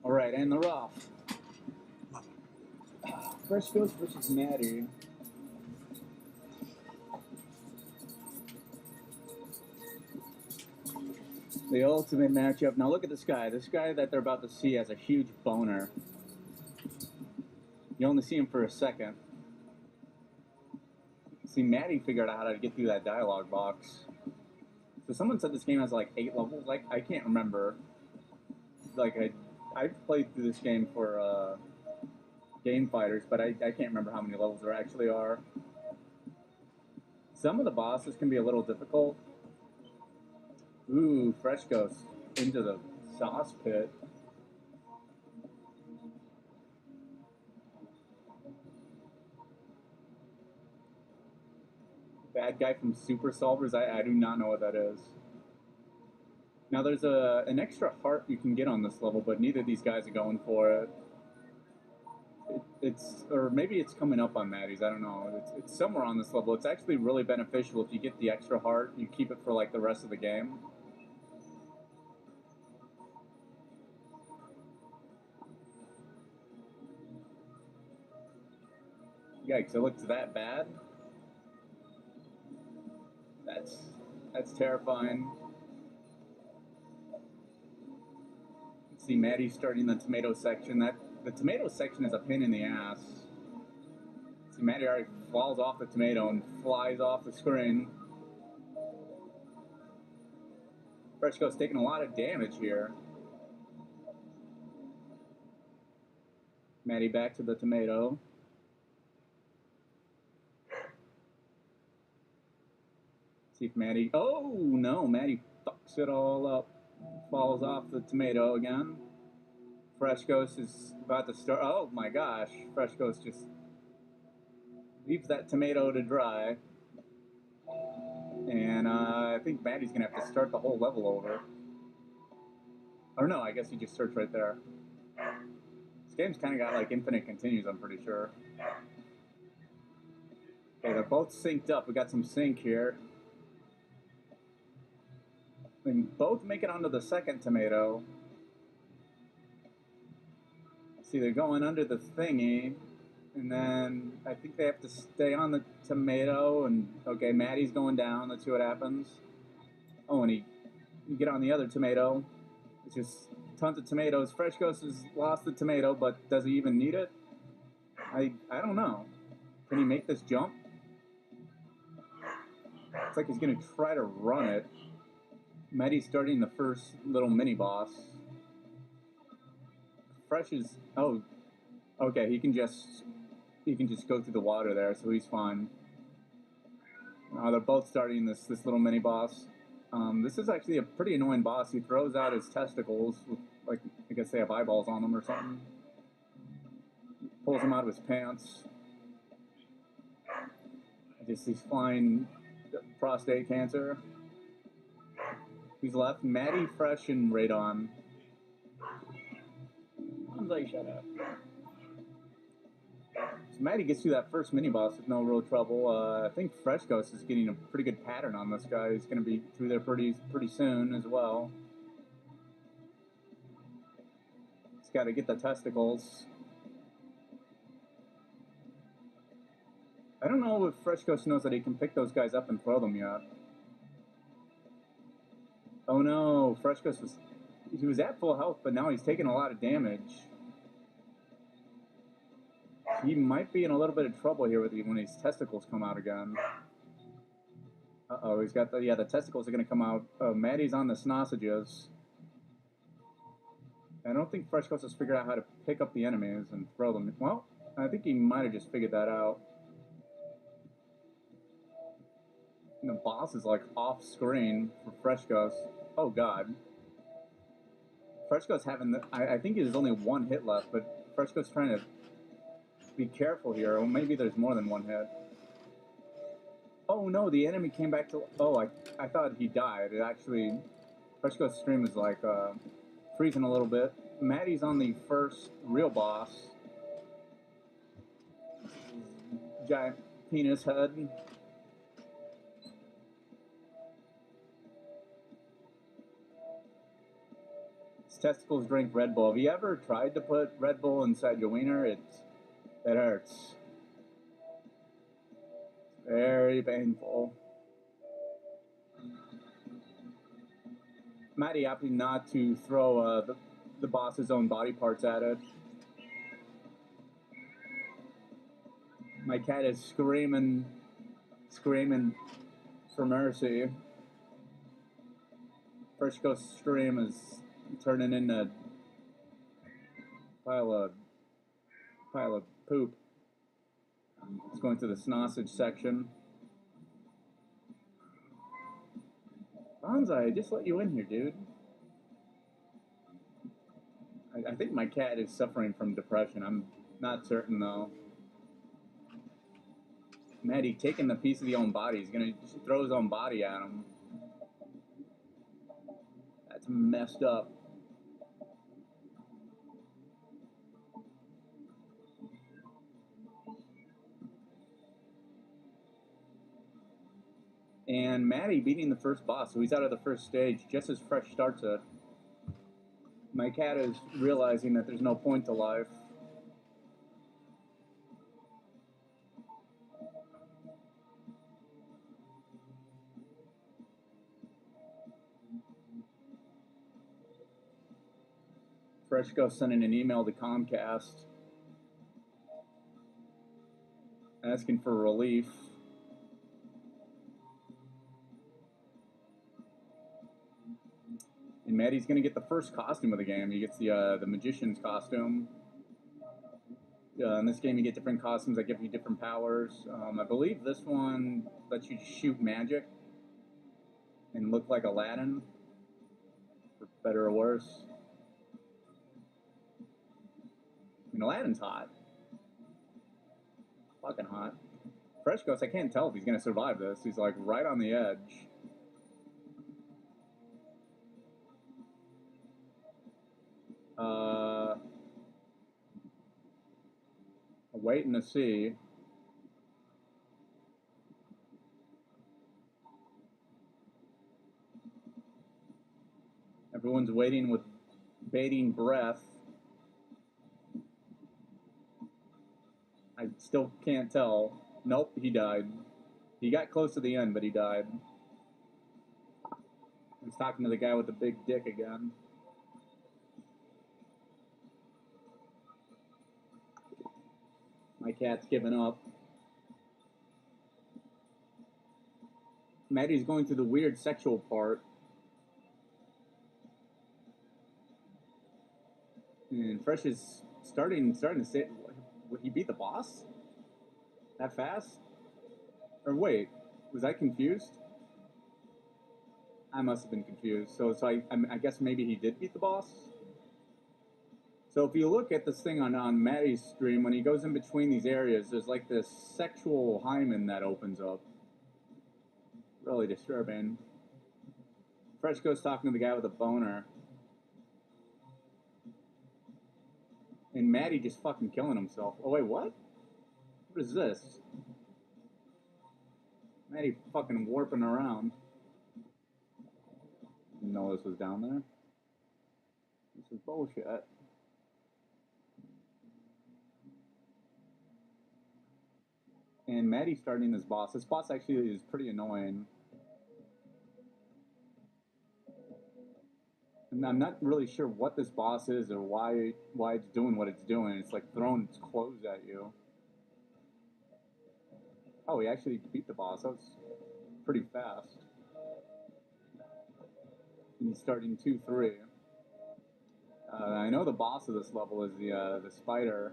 All right, and the rough. Fresh Ghost versus Maddie. The ultimate matchup. Now look at this guy. This guy that they're about to see has a huge boner. You only see him for a second. See, Maddie figured out how to get through that dialogue box. So someone said this game has like 8 levels. Like, I can't remember. Like, I've played through this game for Game Fighters, but I can't remember how many levels there actually are. Some of the bosses can be a little difficult. Ooh, Fresh Ghost into the sauce pit. Bad guy from Super Solvers, I do not know what that is. Now there's an extra heart you can get on this level, but neither of these guys are going for it. Or maybe it's coming up on Maddie's, I don't know. It's somewhere on this level. It's actually really beneficial if you get the extra heart, you keep it for like the rest of the game. Yikes, it looks that bad. That's terrifying. Let's see, Maddie's starting the tomato section. The tomato section is a pain in the ass. See, Maddie already falls off the tomato and flies off the screen. Fresh Ghost taking a lot of damage here. Maddie back to the tomato. See if Maddie... Oh, no, Maddie fucks it all up. Falls off the tomato again. Fresh Ghost is about to start... Oh, my gosh. Fresh Ghost just leaves that tomato to dry. And I think Maddie's going to have to start the whole level over. Or no, I guess he just starts right there. This game's kind of got like infinite continues, I'm pretty sure. Okay, they're both synced up. We got some sync here. And both make it onto the second tomato. See, they're going under the thingy. And then I think they have to stay on the tomato. And okay, Maddie's going down. Let's see what happens. Oh, and you get on the other tomato. It's just tons of tomatoes. Fresh Ghost has lost the tomato, but does he even need it? I don't know. Can he make this jump? It's like he's going to try to run it. Maddie's starting the first little mini boss. Fresh is... Oh, okay, he can just go through the water there, so he's fine. They're both starting this little mini boss. This is actually a pretty annoying boss. He throws out his testicles with, like, I guess they have eyeballs on them or something. Pulls them out of his pants. He's flying prostate cancer. Who's left? Maddie, Fresh, and Radon. I'm like, shut up. So Maddie gets through that first mini-boss with no real trouble. I think Fresh Ghost is getting a pretty good pattern on this guy. He's going to be through there pretty soon as well. He's got to get the testicles. I don't know if Fresh Ghost knows that he can pick those guys up and throw them yet. Oh no, Fresh Ghost he was at full health, but now he's taking a lot of damage. He might be in a little bit of trouble here when his testicles come out again. Uh-oh, he's got the testicles are going to come out. Maddie's on the sausages. I don't think Fresh Ghost has figured out how to pick up the enemies and throw them. Well, I think he might have just figured that out. And the boss is like off screen for Fresh Ghost. Oh god. Fresh Ghost having I think there's only one hit left, but Fresh Ghost trying to be careful here. Or maybe there's more than one hit. Oh no, the enemy came back to... Oh, I thought he died. It actually... Fresh Ghost's stream is like freezing a little bit. Maddie's on the first real boss. Giant penis head. testicles drink Red Bull. Have you ever tried to put Red Bull inside your wiener? It hurts. Very painful. Maddie opted not to throw the boss's own body parts at it. My cat is screaming for mercy. Fresh Ghost stream is turning into a pile of poop. It's going to the sausage section. Bonsai, I just let you in here, dude. I think my cat is suffering from depression. I'm not certain, though. Maddie taking the piece of the own body. He's gonna throw his own body at him. That's messed up. And Maddie beating the first boss, so he's out of the first stage just as Fresh starts it. My cat is realizing that there's no point to life. Fresh Ghost sending an email to Comcast asking for relief. And Maddie's gonna get the first costume of the game. He gets the magician's costume. In this game, you get different costumes that give you different powers. I believe this one lets you shoot magic and look like Aladdin, for better or worse. I mean, Aladdin's hot. Fucking hot. Fresh Ghost, I can't tell if he's gonna survive this. He's like right on the edge. Waiting to see. Everyone's waiting with bating breath. I still can't tell. Nope, he died. He got close to the end, but he died. He's talking to the guy with the big dick again. My cat's giving up. Maddie's going through the weird sexual part. And Fresh is starting to say, would he beat the boss? That fast? Or wait, was I confused? I must have been confused. So I guess maybe he did beat the boss? So if you look at this thing on Maddie's stream, when he goes in between these areas, there's like this sexual hymen that opens up. Really disturbing. Fresh Ghost talking to the guy with a boner. And Maddie just fucking killing himself. Oh wait, what? What is this? Maddie fucking warping around. Didn't know this was down there. This is bullshit. And Maddie's starting this boss. This boss actually is pretty annoying. And I'm not really sure what this boss is or why it's doing what it's doing. It's like throwing its clothes at you. Oh, he actually beat the boss. That was pretty fast. And he's starting 2-3. I know the boss of this level is the spider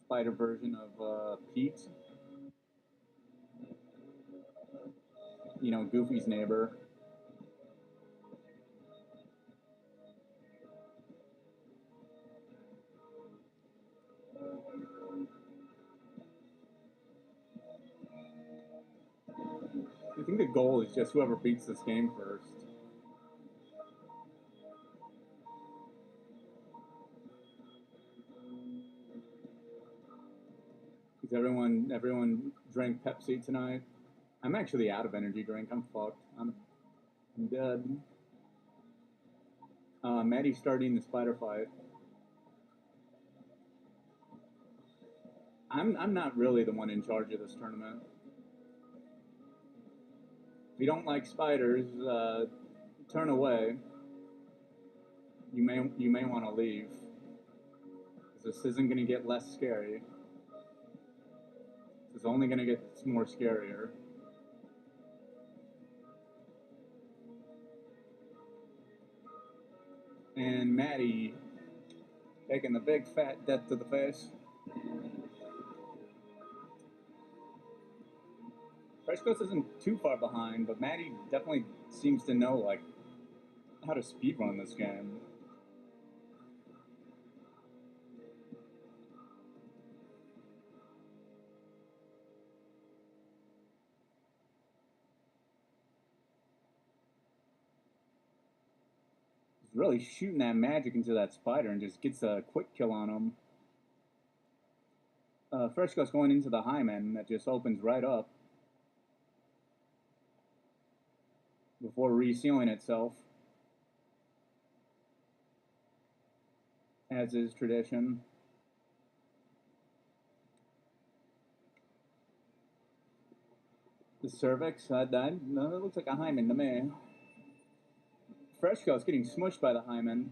version of Pete. You know, Goofy's neighbor. I think the goal is just whoever beats this game first. Because everyone drank Pepsi tonight. I'm actually out of energy drink. I'm fucked. I'm dead. Maddie's starting the spider fight. I'm not really the one in charge of this tournament. If you don't like spiders, turn away. You may want to leave. This isn't going to get less scary. This is only going to get more scarier. And Maddie taking the big fat death to the face. Fresh Ghost isn't too far behind, but Maddie definitely seems to know like how to speedrun this game. He's really shooting that magic into that spider and just gets a quick kill on him. Fresh Ghost going into the Hyman that just opens right up before resealing itself, as is tradition. The cervix, no, it looks like a Hyman to me. Fresh Ghost getting smushed by the Hyman.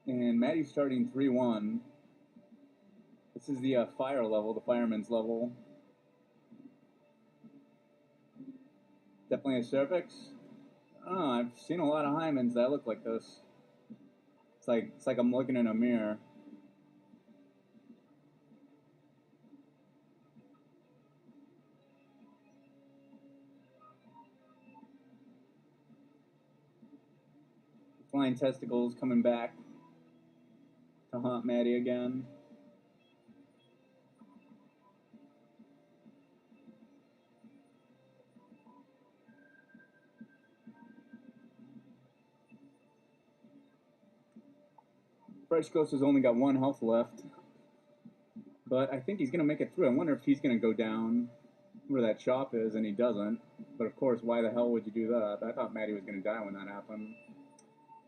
And Maddie's starting 3-1. This is the fire level, the fireman's level. Definitely a cervix. Oh, I've seen a lot of Hymens that look like this. It's like I'm looking in a mirror. Flying testicles coming back to haunt Maddie again. Fresh Ghost has only got 1 health left. But I think he's going to make it through. I wonder if he's going to go down where that shop is, and he doesn't. But of course, why the hell would you do that? I thought Maddie was going to die when that happened.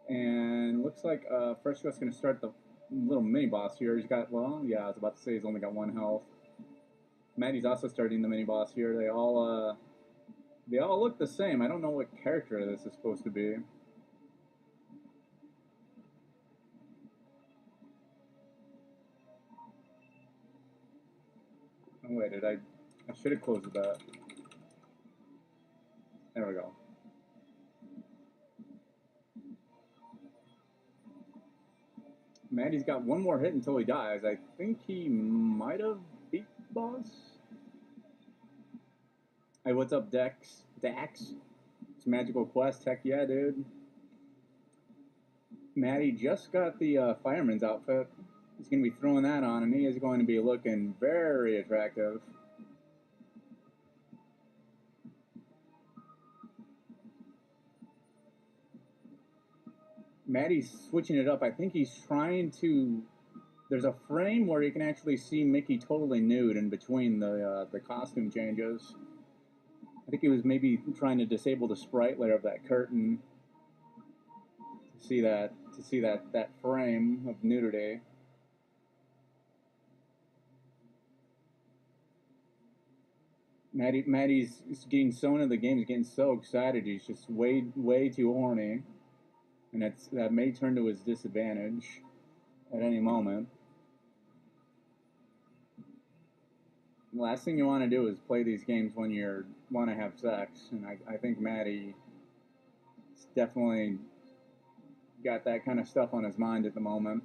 And looks like Fresh Ghost is going to start the little mini-boss here. He's got, well, yeah, I was about to say he's only got 1 health. Maddie's also starting the mini-boss here. They all look the same. I don't know what character this is supposed to be. Oh, wait, I should have closed that. There we go. Maddie's got 1 more hit until he dies. I think he might have beat the boss. Hey, what's up, Dax? It's Magical Quest. Heck yeah, dude. Maddie just got the fireman's outfit. He's going to be throwing that on, and he is going to be looking very attractive. Maddie's switching it up. I think he's trying to... There's a frame where you can actually see Mickey totally nude in between the costume changes. I think he was maybe trying to disable the sprite layer of that curtain to see that frame of nudity. Maddie's getting so into the game. He's getting so excited. He's just way too horny, and that may turn to his disadvantage at any moment. The last thing you want to do is play these games when you want to have sex, and I think Maddie's definitely got that kind of stuff on his mind at the moment.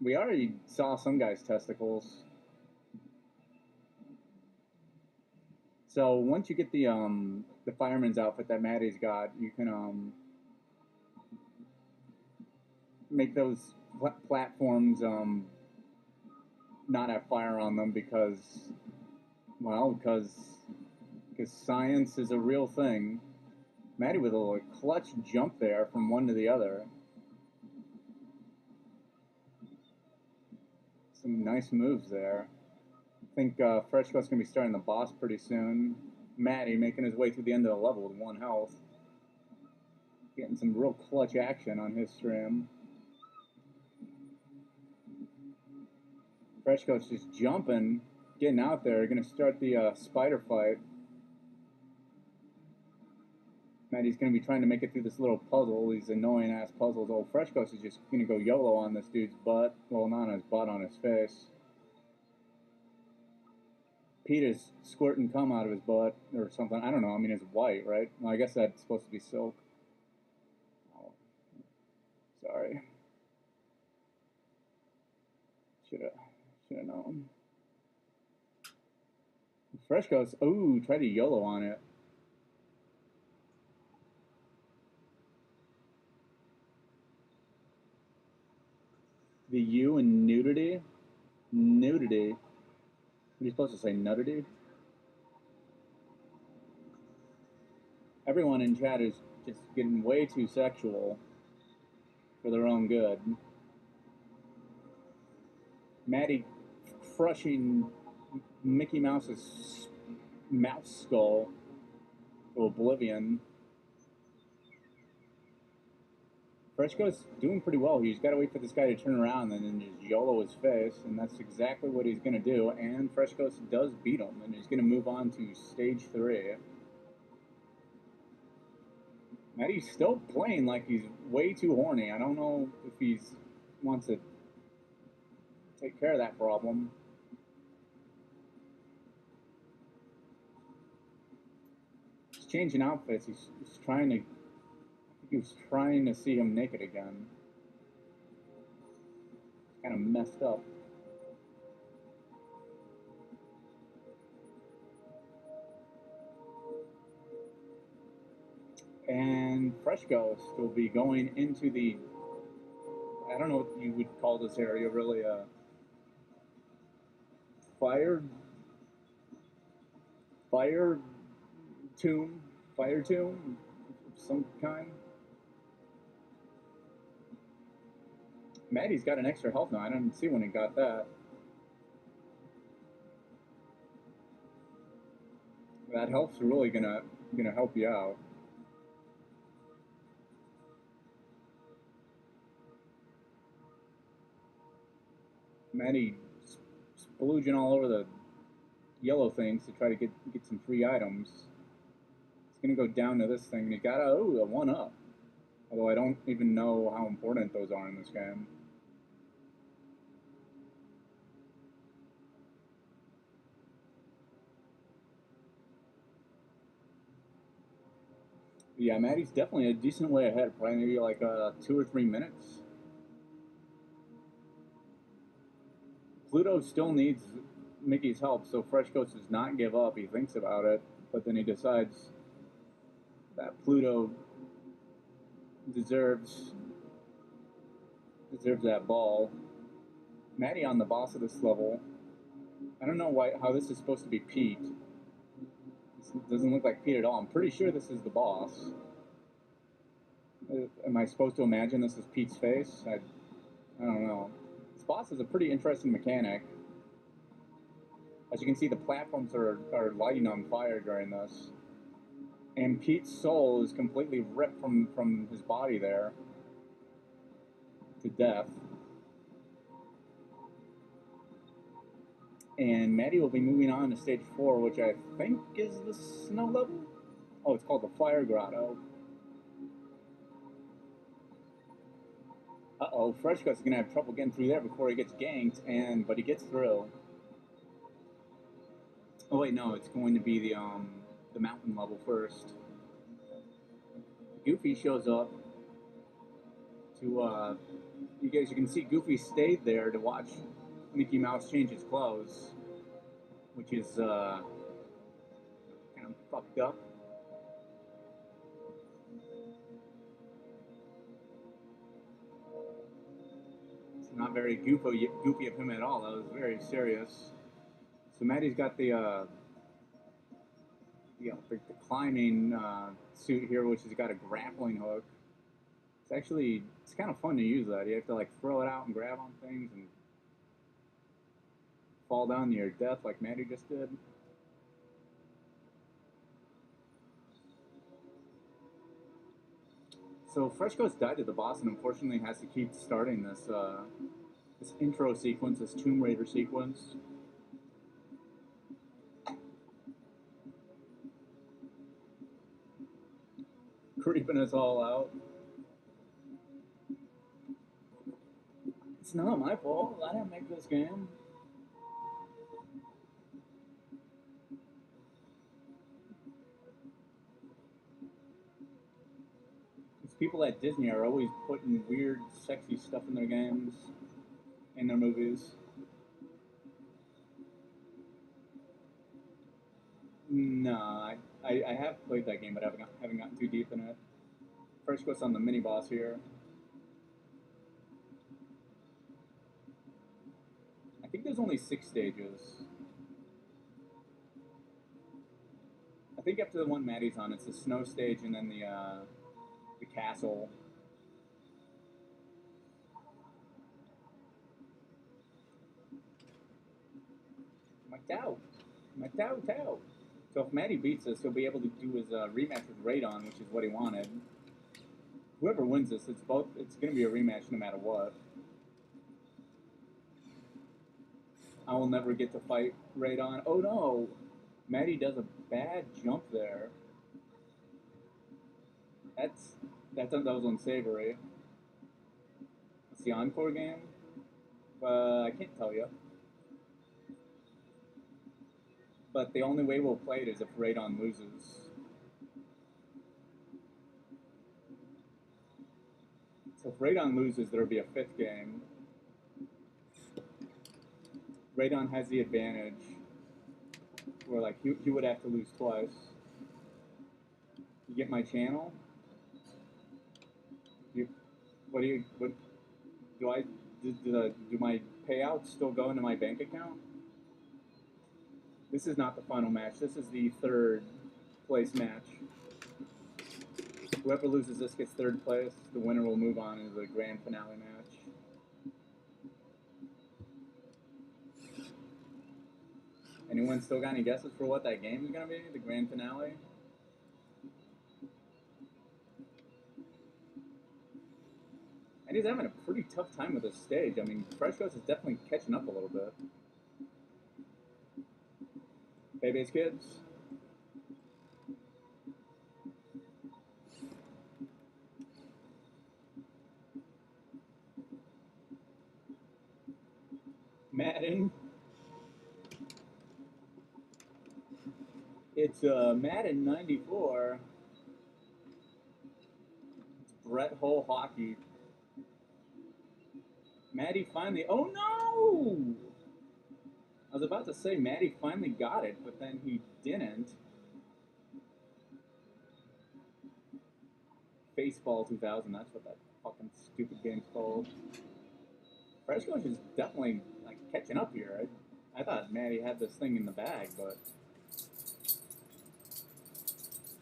We already saw some guy's testicles. So once you get the fireman's outfit that Maddie's got, you can make those platforms not have fire on them because science is a real thing. Maddie with a little clutch jump there from one to the other. Some nice moves there. I think Freshco's going to be starting the boss pretty soon. Maddie making his way through the end of the level with 1 health. Getting some real clutch action on his stream. Freshco's just jumping, getting out there. Going to start the spider fight. Maddie's going to be trying to make it through this little puzzle, these annoying-ass puzzles. Oh, Freshco's is just going to go YOLO on this dude's butt. Well, not on his butt, on his face. Pete is squirting cum out of his butt or something. I don't know. I mean, it's white, right? Well, I guess that's supposed to be silk. Oh, sorry. Should have known. Freshco's, ooh, try to YOLO on it. The U in nudity? Nudity. What are you supposed to say, nudity? Everyone in chat is just getting way too sexual for their own good. Maddie crushing Mickey Mouse's mouse skull to oblivion. Freshco's doing pretty well. He's got to wait for this guy to turn around and then just YOLO his face, and that's exactly what he's going to do. And Freshco's does beat him, and he's going to move on to stage 3. Maddie's still playing like he's way too horny. I don't know if he wants to take care of that problem. He's changing outfits. He's trying to... He was trying to see him naked again. Kind of messed up. And Freshco's will be going into the... I don't know what you would call this area, really. Fire tomb of some kind. Maddie's got an extra health now. I didn't see when he got that. That health's really gonna help you out. Maddie splooging all over the yellow things to try to get some free items. It's gonna go down to this thing, and he got a 1-up. Although I don't even know how important those are in this game. Yeah, Maddie's definitely a decent way ahead, probably maybe like 2 or 3 minutes. Pluto still needs Mickey's help, so Freshco's does not give up. He thinks about it, but then he decides that Pluto deserves that ball. Maddie on the boss of this level. I don't know how this is supposed to be Pete. This doesn't look like Pete at all. I'm pretty sure this is the boss. Am I supposed to imagine this is Pete's face? I don't know. This boss is a pretty interesting mechanic. As you can see, the platforms are lighting on fire during this. And Pete's soul is completely ripped from his body there to death. And Maddie will be moving on to stage 4, which I think is the snow level? Oh, it's called the Fire Grotto. Uh-oh, Freshco's gonna have trouble getting through there before he gets ganked, but he gets through. Oh wait, no, it's going to be the mountain level first. Goofy shows up to, you can see Goofy stayed there to watch Mickey Mouse change his clothes, which is, kind of fucked up. It's not very goofy of him at all. That was very serious. So Maddie's got the climbing suit here, which has got a grappling hook. It's kind of fun to use that. You have to like throw it out and grab on things, and fall down to your death like Maddie just did. So Fresh Ghost died to the boss and unfortunately has to keep starting this this intro sequence, this Tomb Raider sequence. Creeping us all out. It's not my fault. I didn't make this game. These people at Disney are always putting weird, sexy stuff in their games, in their movies. No, I have played that game, but I haven't gotten too deep in it. First Ghost on the mini boss here. I think there's only 6 stages. I think after the one Maddie's on, it's the snow stage and then the castle. My Tao. My Tao Tao. So if Maddie beats us, he'll be able to do his rematch with Radon, which is what he wanted. Whoever wins this, it's going to be a rematch no matter what. I will never get to fight Radon. Oh no! Maddie does a bad jump there. That was unsavory. It's the encore game? I can't tell you. But the only way we'll play it is if Radon loses. So if Radon loses, there'll be a 5th game. Radon has the advantage, where like he would have to lose twice. You get my channel? What do my payouts still go into my bank account? This is not the final match. This is the 3rd place match. Whoever loses this gets 3rd place. The winner will move on into the grand finale match. Anyone still got any guesses for what that game is going to be? The grand finale? And he's having a pretty tough time with this stage. I mean, Fresh Ghost is definitely catching up a little bit. Baby's kids. Madden. It's Madden 94. It's Brett Hull hockey. Maddie finally. Oh no! I was about to say Maddie finally got it, but then he didn't. Baseball 2000. That's what that fucking stupid game's called. Fresh Ghost is definitely like catching up here. I thought Maddie had this thing in the bag, but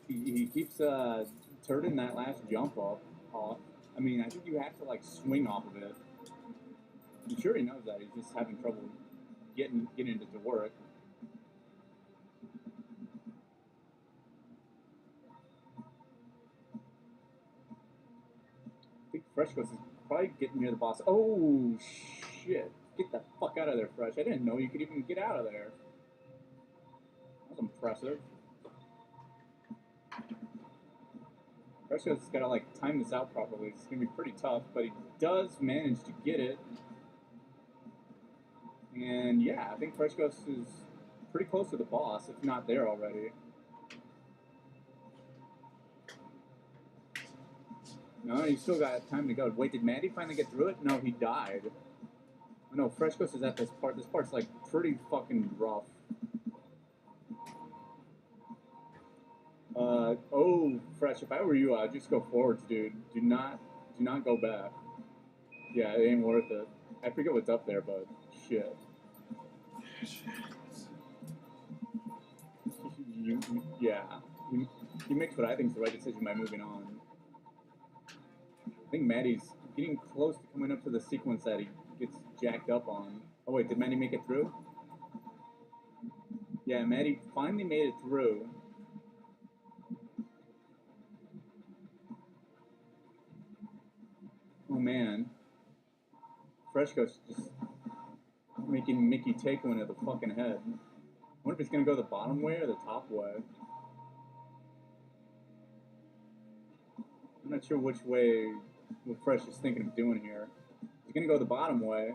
he keeps turning that last jump off. I mean, I think you have to like swing off of it. I'm sure he knows that. He's just having trouble getting it to work. I think Fresh Ghost is probably getting near the boss. Oh shit! Get the fuck out of there, Fresh. I didn't know you could even get out of there. That was impressive. Fresh Ghost has got to like time this out properly. It's gonna be pretty tough, but he does manage to get it. And yeah, I think Fresh Ghost is pretty close to the boss, if not there already. No, he's still got time to go. Wait, did Maddie finally get through it? No, he died. Oh, no, Fresh Ghost is at this part. This part's like pretty fucking rough. Oh, Fresh, if I were you, I'd just go forwards, dude. Do not go back. Yeah, it ain't worth it. I forget what's up there, but shit. He makes what I think is the right decision by moving on. I think Maddie's getting close to coming up to the sequence that he gets jacked up on. Oh wait, did Maddie make it through? Yeah, Maddie finally made it through. Oh man. Freshco's just making Mickey take one to the fucking head. I wonder if he's gonna go the bottom way or the top way. I'm not sure which way what Fresh is thinking of doing here. He's gonna go the bottom way,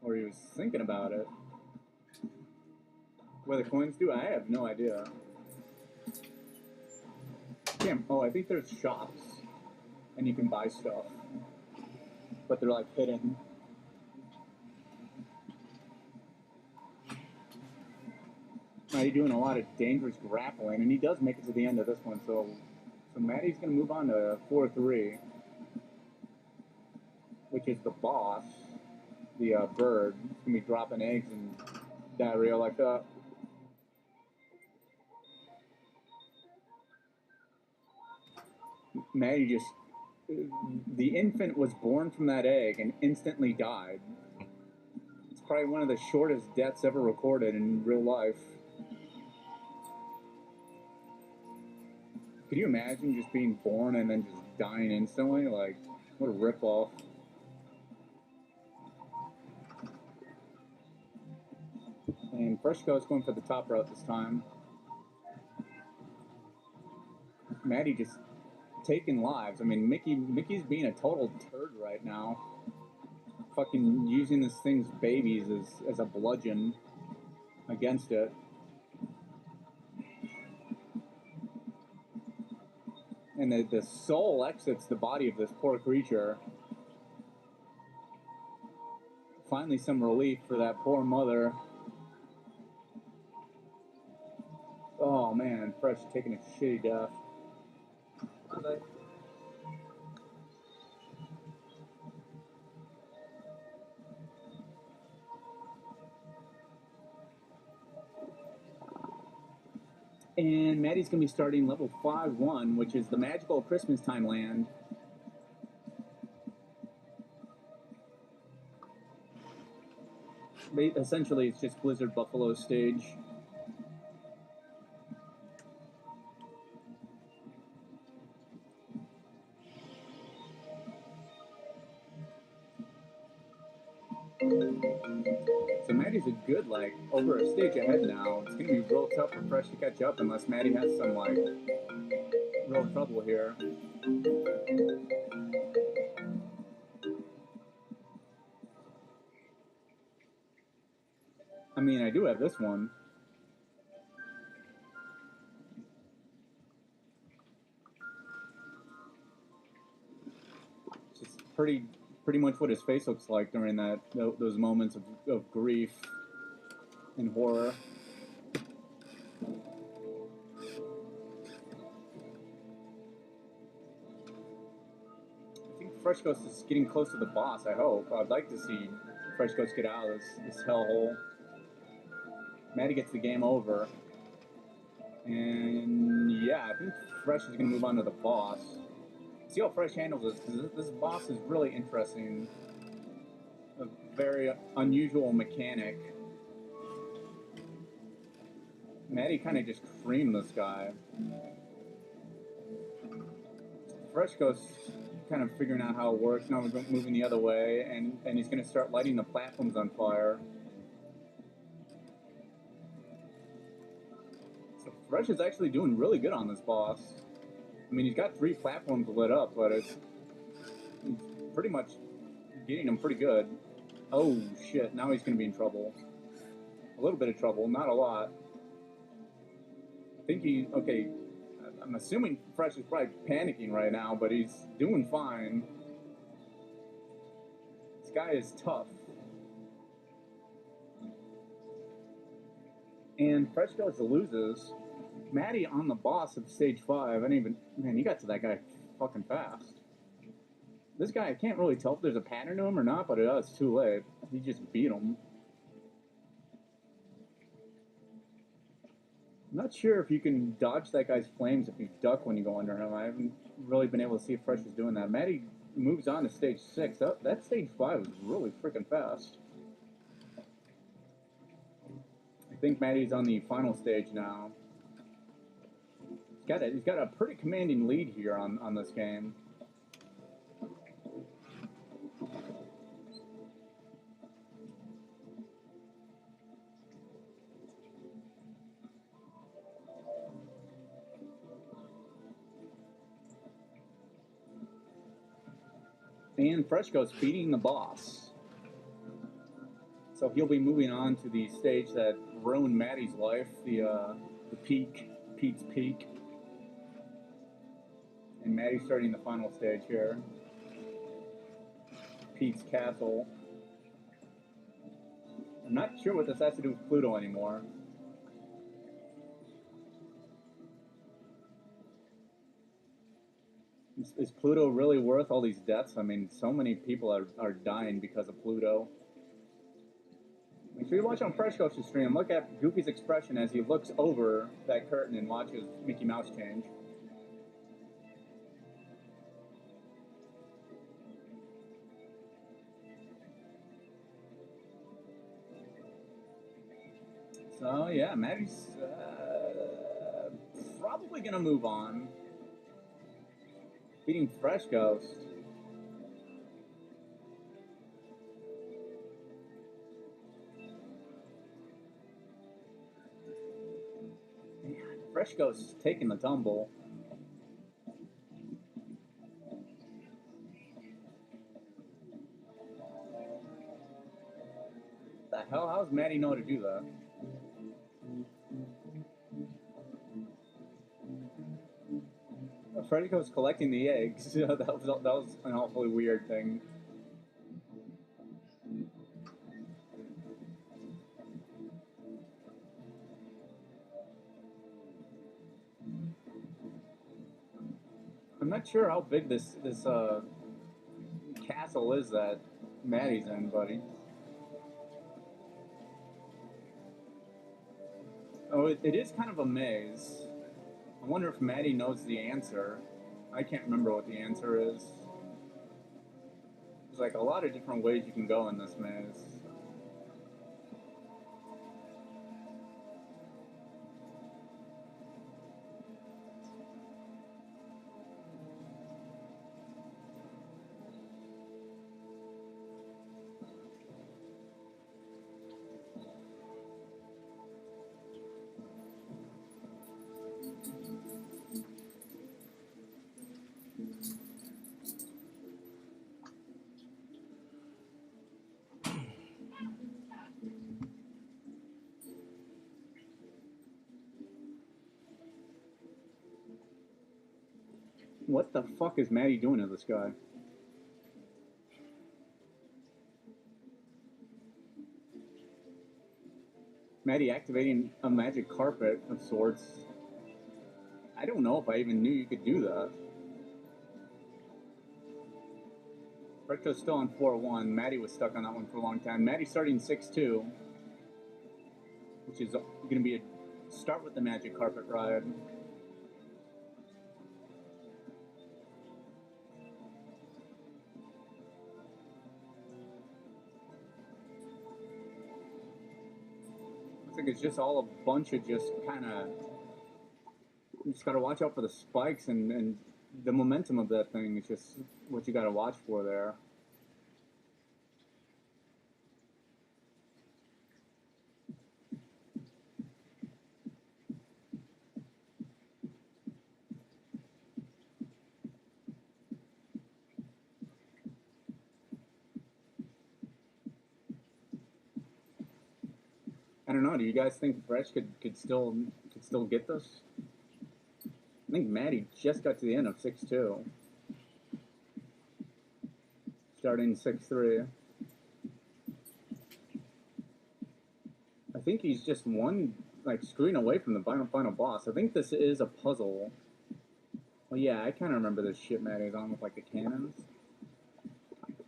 or he was thinking about it. Where the coins do? I have no idea. Damn. Oh, I think there's shops, and you can buy stuff, but they're like hidden. Now he's doing a lot of dangerous grappling, and he does make it to the end of this one. So Maddie's gonna move on to 4-3, which is the boss, the bird. He's gonna be dropping eggs and diarrhea like that. Maddie just, the infant was born from that egg and instantly died. It's probably one of the shortest deaths ever recorded in real life. Could you imagine just being born and then just dying instantly? Like, what a ripoff. And Freshco's going for the top route this time. Maddie just taking lives. I mean, Mickey's being a total turd right now. Fucking using this thing's babies as a bludgeon against it. And the soul exits the body of this poor creature. Finally some relief for that poor mother. Oh man, Fresh taking a shitty death. And Maddie's going to be starting level 5-1, which is the magical Christmas time land. Essentially, it's just Blizzard Buffalo's stage. So Maddie's a good, like, over a stage ahead now. It's going to be real tough for Fresh to catch up unless Maddie has some, like, real trouble here. I mean, I do have this one. It's just pretty much what his face looks like during those moments of grief and horror. I think Fresh Ghost is getting close to the boss, I hope. I'd like to see Fresh Ghost get out of this hellhole. Maddie gets the game over. And yeah, I think Fresh is going to move on to the boss. See how Fresh handles this, because this boss is really interesting. A very unusual mechanic. Maddie kind of just creamed this guy. Fresh Ghost kind of figuring out how it works. Now we're moving the other way, and he's going to start lighting the platforms on fire. So Fresh is actually doing really good on this boss. I mean, he's got 3 platforms lit up, but it's pretty much getting him pretty good. Oh, shit. Now he's going to be in trouble. A little bit of trouble, not a lot. I think okay, I'm assuming Fresh is probably panicking right now, but he's doing fine. This guy is tough. And Fresh Ghost loses. Maddie on the boss of stage 5. Man, he got to that guy fucking fast. This guy, I can't really tell if there's a pattern to him or not, but it's too late. He just beat him. I'm not sure if you can dodge that guy's flames if you duck when you go under him. I haven't really been able to see if Fresh is doing that. Maddie moves on to stage 6. That stage 5 was really freaking fast. I think Maddie's on the final stage now. He's got a pretty commanding lead here on this game. And Freshco's beating the boss. So he'll be moving on to the stage that ruined Maddie's life, the peak, Pete's Peak. And Maddie's starting the final stage here. Pete's Castle. I'm not sure what this has to do with Pluto anymore. Is Pluto really worth all these deaths? I mean, so many people are dying because of Pluto. Make sure you watch on Fresh Coach's stream. Look at Goofy's expression as he looks over that curtain and watches Mickey Mouse change. So yeah, Maddie's probably gonna move on. Beating Fresh Ghost. Man, Fresh Ghost taking the tumble. The hell? How does Maddie know how to do that? Freddy was collecting the eggs. that was an awfully weird thing. I'm not sure how big this castle is that Maddie's in, buddy. Oh, it is kind of a maze. I wonder if Maddie knows the answer. I can't remember what the answer is. There's like a lot of different ways you can go in this maze. What the fuck is Maddie doing to this guy? Maddie activating a magic carpet of sorts. I don't know if I even knew you could do that. Recto's still on 4-1. Maddie was stuck on that one for a long time. Maddie starting 6-2, which is going to be a start with the magic carpet ride. Looks like it's just all a bunch of just kind of. You just got to watch out for the spikes and the momentum of that thing is just what you got to watch for there. I don't know. Do you guys think Fresh could still get this? I think Maddie just got to the end of 6-2. Starting 6-3. I think he's just one like screen away from the final boss. I think this is a puzzle. Well, yeah, I kind of remember this shit Maddie's on with like the cannons.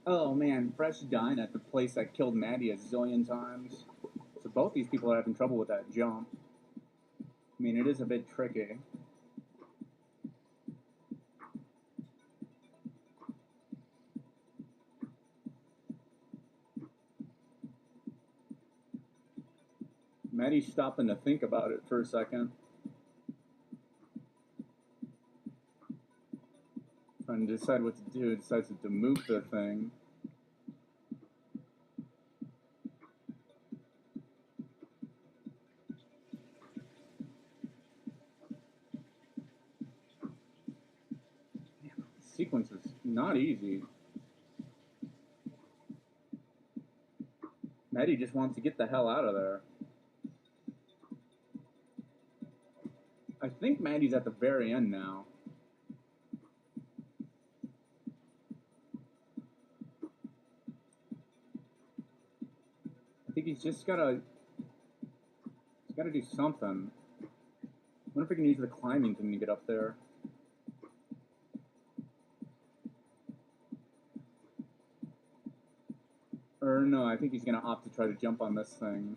Oh man, Fresh dying at the place that killed Maddie a zillion times. So both these people are having trouble with that jump. I mean, it is a bit tricky. Maddie's stopping to think about it for a second. Trying to decide what to do. Decides to move the thing. Sequence is not easy. Maddie just wants to get the hell out of there. I think Maddie's at the very end now. I think he's just gotta do something. I wonder if we can use the climbing thing to get up there. Or no, I think he's gonna opt to try to jump on this thing.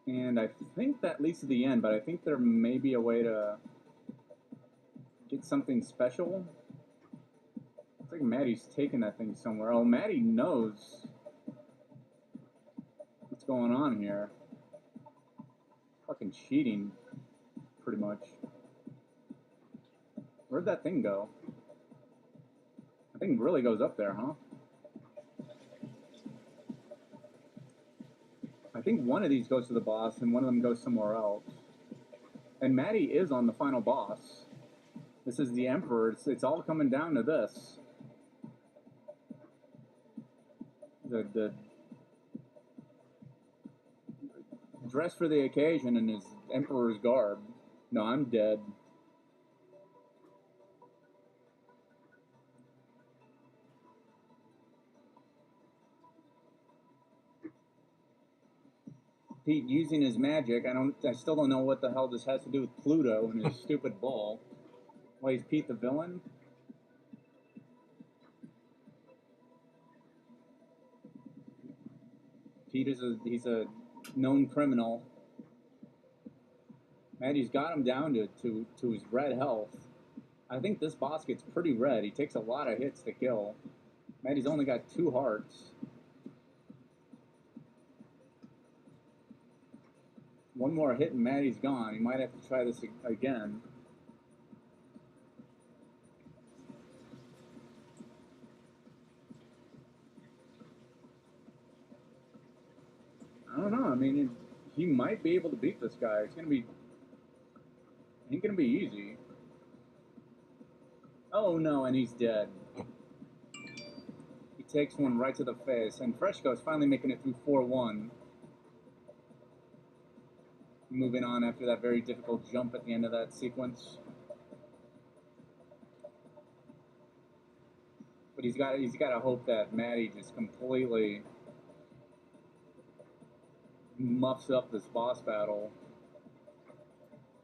And I think that leads to the end, but I think there may be a way to get something special. Looks like Maddie's taking that thing somewhere. Oh, Maddie knows what's going on here. Fucking cheating, pretty much. Where'd that thing go? That thing really goes up there, huh? I think one of these goes to the boss and one of them goes somewhere else. And Maddie is on the final boss. This is the Emperor. It's all coming down to this. The dress for the occasion in his Emperor's garb. No, I'm dead. Pete using his magic. I still don't know what the hell this has to do with Pluto and his stupid ball. Why is Pete the villain? Pete is he's a known criminal. Maddie's got him down to his red health. I think this boss gets pretty red. He takes a lot of hits to kill. Maddie's only got 2 hearts. One more hit and Maddie's gone. He might have to try this again. I don't know. I mean, he might be able to beat this guy. It ain't gonna be easy. Oh no, and he's dead. He takes one right to the face, and Freshco's finally making it through 4-1. Moving on after that very difficult jump at the end of that sequence. But he's got to hope that Maddie just completely muffs up this boss battle.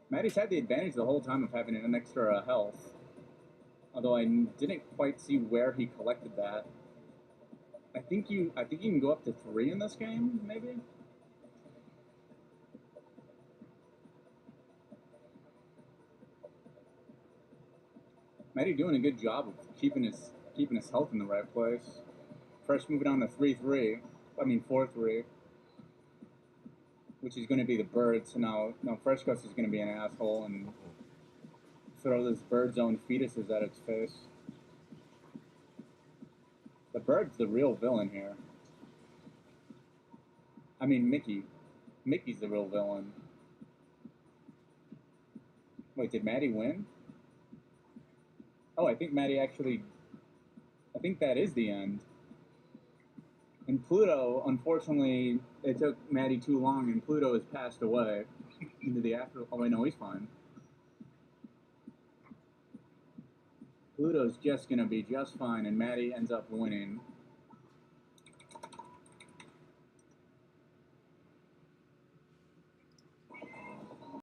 Maddie's had the advantage the whole time of having an extra health. Although I didn't quite see where he collected that. I think you can go up to 3 in this game, maybe? Maddie doing a good job of keeping his health in the right place. Fresh moving on to 3-3. I mean 4-3. Which is going to be the bird. So now Fresh Ghost is going to be an asshole and throw this bird's own fetuses at its face. The bird's the real villain here. I mean Mickey. Mickey's the real villain. Wait, did Maddie win? Oh, I think Maddie actually... I think that is the end. And Pluto, unfortunately, it took Maddie too long, and Pluto has passed away into the after... Oh, wait, no, he's fine. Pluto's just going to be just fine, and Maddie ends up winning.